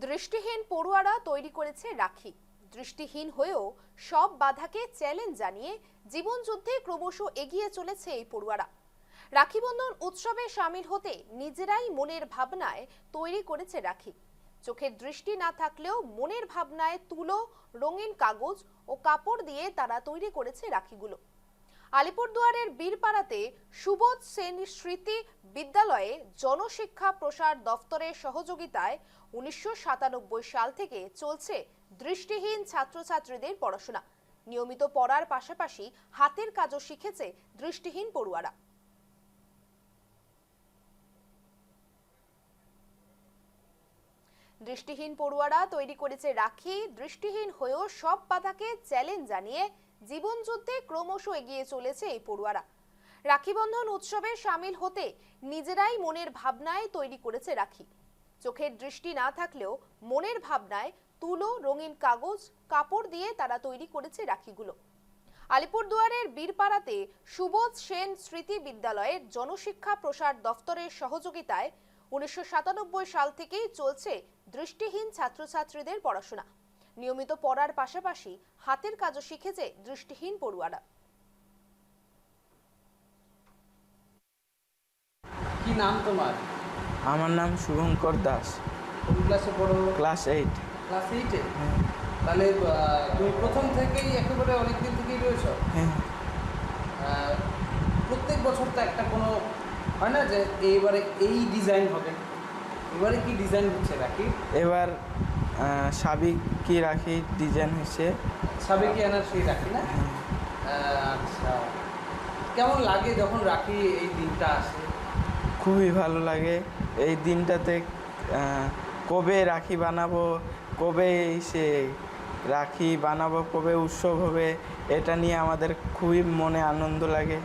দৃষ্টিহীন পড়ুয়ারা তৈরি করেছে রাখি। দৃষ্টিহীন হয়েও সব বাধাকে চ্যালেঞ্জ জানিয়ে জীবনযুদ্ধে ক্রমশ এগিয়ে চলেছে এই পড়ুয়ারা। রাখি বন্ধন উৎসবে শামিল হতে নিজেরাই মনের ভাবনায় তৈরি করেছে রাখি। চোখের দৃষ্টি না থাকলেও মনের ভাবনায় তুলো, রঙিন কাগজ ও কাপড় দিয়ে তারা তৈরি করেছে রাখিগুলো। আলিপুরদুয়ারের বীরপাড়াতে সুবোধ সেন স্মৃতি বিদ্যালয়ে জনশিক্ষা প্রসার দফতরের সহযোগিতায় 1997 সাল থেকে চলছে দৃষ্টিহীন ছাত্রছাত্রীদের পড়াশোনা। নিয়মিত পড়ার পাশাপাশি হাতের কাজও শিখেছে দৃষ্টিহীন পড়ুয়ারা। দৃষ্টিহীন পড়ুয়ারা তৈরি করেছে রাখি। দৃষ্টিহীন হয়েও সব বাধাকে চ্যালেঞ্জ জানিয়ে জীবনযুদ্ধে ক্রমশ এগিয়ে চলেছে এই পড়ুয়ারা। রাখি বন্ধন উৎসবে শামিল হতে নিজেরাই মনের ভাবনায় তৈরি করেছে রাখি। চোখের দৃষ্টি না থাকলেও মনের ভাবনায় তুলো, রঙিন কাগজ, কাপড় দিয়ে তারা তৈরি করেছে রাখিগুলো। আলিপুরদুয়ারের বীরপাড়াতে সুবোধ সেন স্মৃতি বিদ্যালয়ের জনশিক্ষা প্রসার দফতরের সহযোগিতায় 1997 সাল থেকেই চলছে দৃষ্টিহীন ছাত্রছাত্রীদের পড়াশোনা। নিয়মিত পড়ার পাশাপাশি হাতের কাজও শিখেছে দৃষ্টিহীন পড়ুয়ারা। কি নাম তোমার? আমার নাম শুভঙ্কর দাস। কোন ক্লাসে পড়ো? ক্লাস 8। ক্লাস 8-এ? তাহলে তুমি প্রথম থেকেই একেবারে অনেকদিন থেকেই রয়েছো? হ্যাঁ। প্রত্যেক বছর তো একটা কোনো হয় না যে এইবারে এই ডিজাইন হবে, এবারে কি ডিজাইন হচ্ছে রাখি? এবার সাবিকি রাখি ডিজাইন হয়েছে। সাবেকি আনার সেই রাখি না? আচ্ছা, কেমন লাগে যখন রাখি এই দিনটা আসে? খুবই ভালো লাগে এই দিনটাতে। কবে রাখি বানাবো, কবে সে রাখি বানাবো, কবে উৎসব হবে, এটা নিয়ে আমাদের খুবই মনে আনন্দ লাগে।